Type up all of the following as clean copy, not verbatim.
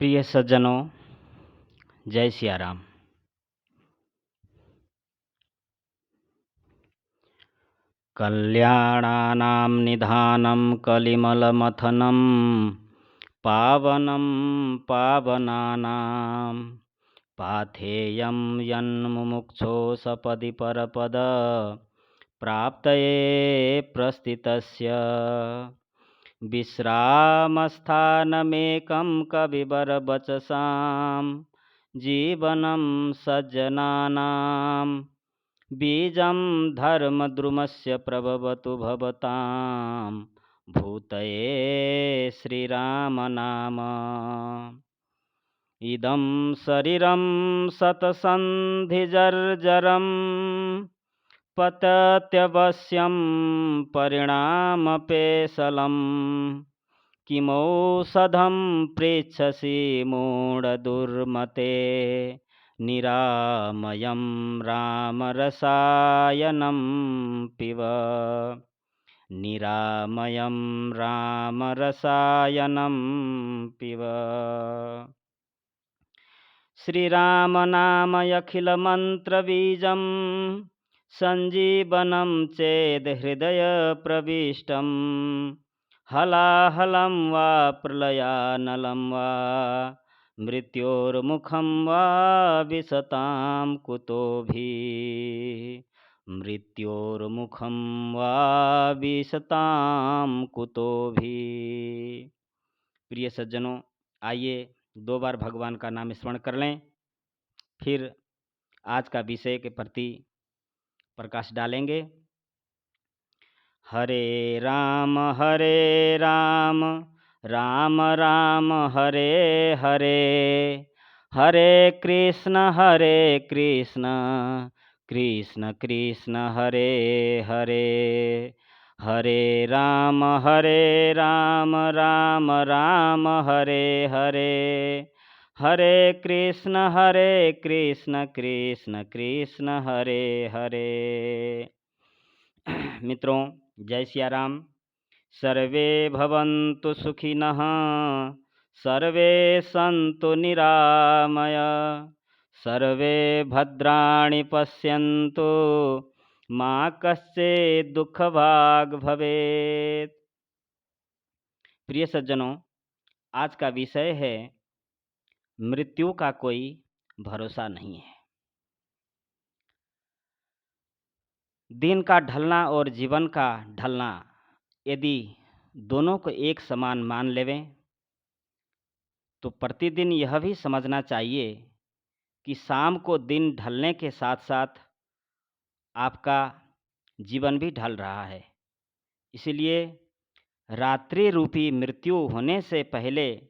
प्रिय सज्जनों, जय सिया राम। कल्याणानां निधानं कलिमलमथनं पावनं पावनानां पाथेयं यन्मुमुक्षो सपदि परपद प्राप्तये प्रस्थितस्य विश्रामस्थानमेकं कविवरवचसां जीवनं सज्जनानां बीजं धर्मद्रुमस्य प्रभवतु भवतां भूतये श्रीरामनाम। इदं शरीरं शतसन्धिजर्जरं पतत्यवश्यं परिणामपेशलं किमौषधं पृच्छसि मूढदुर्मते निरामयं रामरसायनं पिब। निरामयं रामरसायनं पिब। श्रीरामनामयखिलमन्त्रबीजं सञ्जीवनं चेद्हृदयप्रविष्टं हलाहलं वा प्रलयानलं वा मृत्योर्मुखं वा विशतां कुतोभिः। मृत्योर्मुखं वा विशतां कुतोभिः। प्रिय सज्जनों, आइए 2 बार भगवान का नाम स्मरण कर लें, फिर आज का विषय के प्रति प्रकाश डालेंगे। हरे राम राम राम हरे हरे, हरे कृष्ण कृष्ण कृष्ण हरे हरे, हरे राम राम राम हरे हरे, हरे कृष्ण कृष्ण कृष्ण हरे हरे। मित्रों, जय सिया राम। सर्वे भवन्तु सुखिनः, सर्वे सन्तु निरामय, सर्वे भद्राणि पश्यन्तु मा कश्चित् दुःखभाग् भवेत्। प्रिय सज्जनों, आज का विषय है मृत्यु का कोई भरोसा नहीं है। दिन का ढलना और जीवन का ढलना यदि दोनों को एक समान मान लेवें तो प्रतिदिन यह भी समझना चाहिए कि शाम को दिन ढलने के साथ साथ आपका जीवन भी ढल रहा है। इसलिए रात्रि रूपी मृत्यु होने से पहले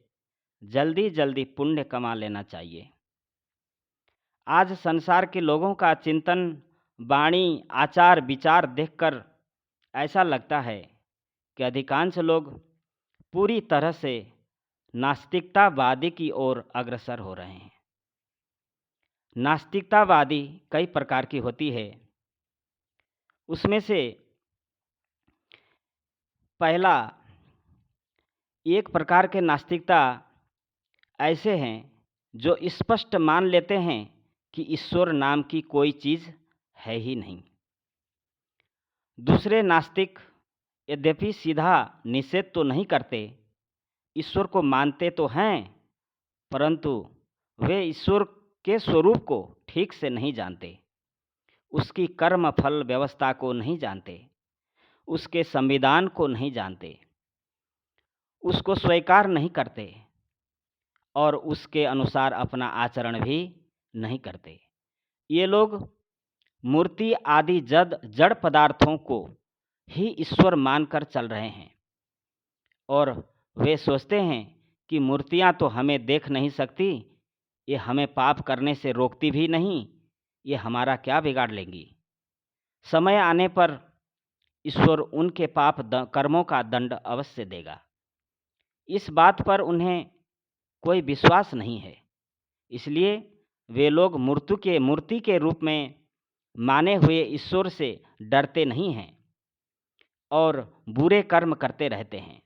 जल्दी जल्दी पुण्य कमा लेना चाहिए। आज संसार के लोगों का चिंतन, वाणी, आचार विचार देखकर ऐसा लगता है कि अधिकांश लोग पूरी तरह से नास्तिकतावादी की ओर अग्रसर हो रहे हैं। नास्तिकतावादी कई प्रकार की होती है। उसमें से पहला एक प्रकार के नास्तिकता ऐसे हैं जो स्पष्ट मान लेते हैं कि ईश्वर नाम की कोई चीज़ है ही नहीं। दूसरे नास्तिक यद्यपि सीधा निषेध तो नहीं करते, ईश्वर को मानते तो हैं, परंतु वे ईश्वर के स्वरूप को ठीक से नहीं जानते, उसकी कर्म फल व्यवस्था को नहीं जानते, उसके संविधान को नहीं जानते, उसको स्वीकार नहीं करते और उसके अनुसार अपना आचरण भी नहीं करते। ये लोग मूर्ति आदि जड़ पदार्थों को ही ईश्वर मानकर चल रहे हैं और वे सोचते हैं कि मूर्तियां तो हमें देख नहीं सकती, ये हमें पाप करने से रोकती भी नहीं, ये हमारा क्या बिगाड़ लेंगी। समय आने पर ईश्वर उनके पाप कर्मों का दंड अवश्य देगा। इस बात पर उन्हें कोई विश्वास नहीं है, इसलिए वे लोग मूर्ति के रूप में माने हुए ईश्वर से डरते नहीं हैं और बुरे कर्म करते रहते हैं।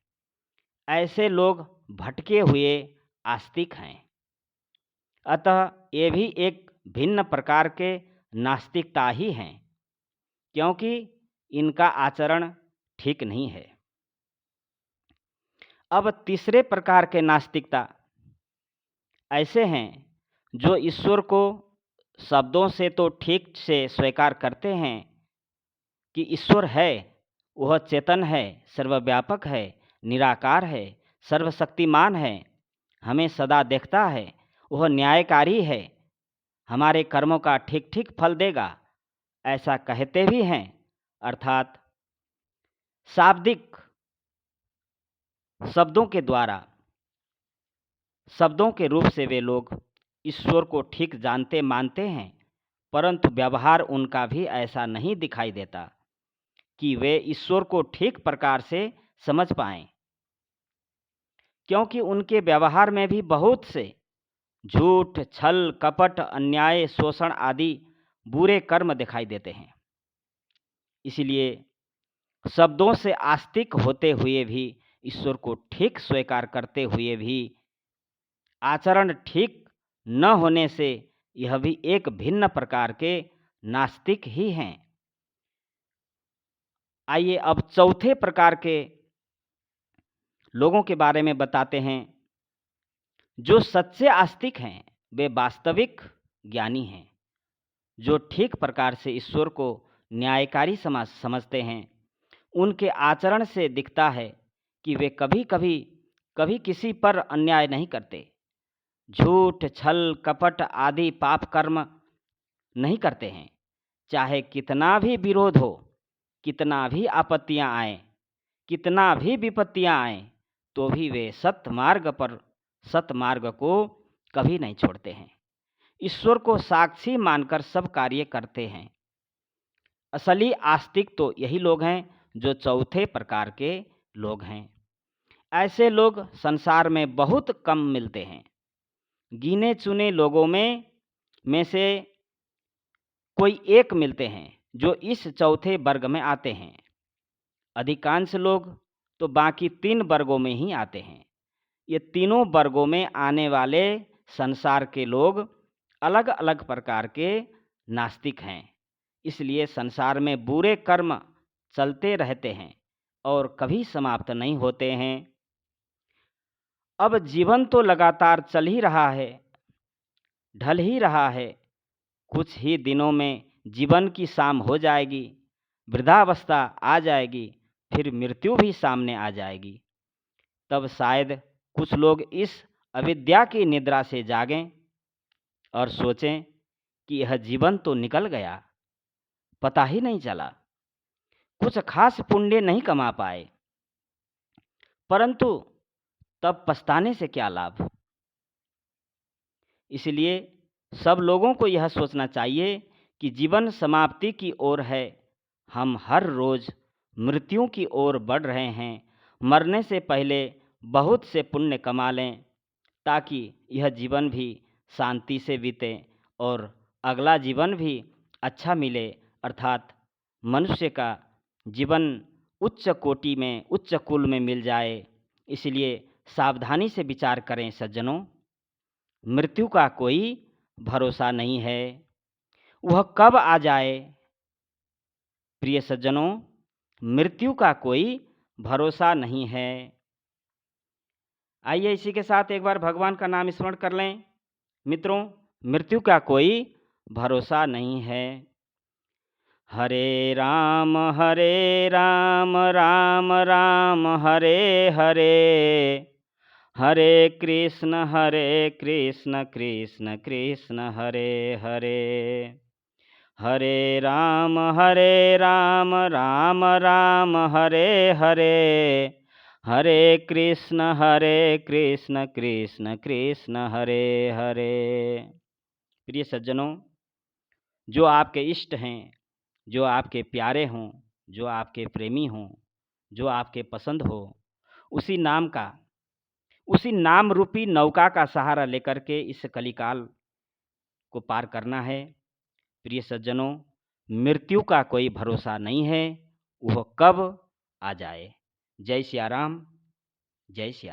ऐसे लोग भटके हुए आस्तिक हैं। अतः ये भी एक भिन्न प्रकार के नास्तिकता ही हैं, क्योंकि इनका आचरण ठीक नहीं है। अब तीसरे प्रकार के नास्तिकता ऐसे हैं जो ईश्वर को शब्दों से तो ठीक से स्वीकार करते हैं कि ईश्वर है, वह चेतन है, सर्वव्यापक है, निराकार है, सर्वशक्तिमान है, हमें सदा देखता है, वह न्यायकारी है, हमारे कर्मों का ठीक ठीक फल देगा, ऐसा कहते भी हैं। अर्थात शाब्दिक शब्दों के द्वारा, शब्दों के रूप से वे लोग ईश्वर को ठीक जानते मानते हैं, परंतु व्यवहार उनका भी ऐसा नहीं दिखाई देता कि वे ईश्वर को ठीक प्रकार से समझ पाएं, क्योंकि उनके व्यवहार में भी बहुत से झूठ, छल, कपट, अन्याय, शोषण आदि बुरे कर्म दिखाई देते हैं। इसलिए शब्दों से आस्तिक होते हुए भी, ईश्वर को ठीक स्वीकार करते हुए भी आचरण ठीक न होने से यह भी एक भिन्न प्रकार के नास्तिक ही हैं। आइए अब चौथे प्रकार के लोगों के बारे में बताते हैं। जो सच्चे आस्तिक हैं वे वास्तविक ज्ञानी हैं, जो ठीक प्रकार से ईश्वर को न्यायकारी समझते हैं। उनके आचरण से दिखता है कि वे कभी किसी पर अन्याय नहीं करते, झूठ, छल, कपट आदि पाप कर्म नहीं करते हैं। चाहे कितना भी विरोध हो, कितना भी आपत्तियां आए, कितना भी विपत्तियां आए, तो भी वे सत्मार्ग को कभी नहीं छोड़ते हैं। ईश्वर को साक्षी मानकर सब कार्य करते हैं। असली आस्तिक तो यही लोग हैं जो चौथे प्रकार के लोग हैं। ऐसे लोग संसार में बहुत कम मिलते हैं। गिने चुने लोगों में से कोई एक मिलते हैं जो इस चौथे वर्ग में आते हैं। अधिकांश लोग तो बाकी 3 वर्गों में ही आते हैं। ये तीनों वर्गों में आने वाले संसार के लोग अलग अलग प्रकार के नास्तिक हैं। इसलिए संसार में बुरे कर्म चलते रहते हैं और कभी समाप्त नहीं होते हैं। अब जीवन तो लगातार चल ही रहा है, ढल ही रहा है। कुछ ही दिनों में जीवन की शाम हो जाएगी, वृद्धावस्था आ जाएगी, फिर मृत्यु भी सामने आ जाएगी। तब शायद कुछ लोग इस अविद्या की निद्रा से जागें और सोचें कि यह जीवन तो निकल गया, पता ही नहीं चला, कुछ खास पुण्य नहीं कमा पाए, परंतु तब पछताने से क्या लाभ। इसलिए सब लोगों को यह सोचना चाहिए कि जीवन समाप्ति की ओर है। हम हर रोज मृत्यु की ओर बढ़ रहे हैं। मरने से पहले बहुत से पुण्य कमा लें ताकि यह जीवन भी शांति से बीते और अगला जीवन भी अच्छा मिले, अर्थात मनुष्य का जीवन उच्च कोटि में, उच्च कुल में मिल जाए। इसलिए सावधानी से विचार करें सज्जनों। मृत्यु का कोई भरोसा नहीं है, वह कब आ जाए। प्रिय सज्जनों, मृत्यु का कोई भरोसा नहीं है। आइए इसी के साथ एक बार भगवान का नाम स्मरण कर लें। मित्रों, मृत्यु का कोई भरोसा नहीं है। हरे राम राम राम हरे हरे, हरे कृष्ण कृष्ण कृष्ण हरे हरे। हरे राम राम राम हरे हरे, हरे कृष्ण कृष्ण कृष्ण हरे हरे। प्रिय सज्जनों, जो आपके इष्ट हैं, जो आपके प्यारे हों, जो आपके प्रेमी हों, जो आपके पसंद हो, उसी नाम रूपी नौका का सहारा लेकर के इस कलिकाल को पार करना है। प्रिय सज्जनों, मृत्यु का कोई भरोसा नहीं है, वह कब आ जाए। जय सिया राम, जय सिया राम।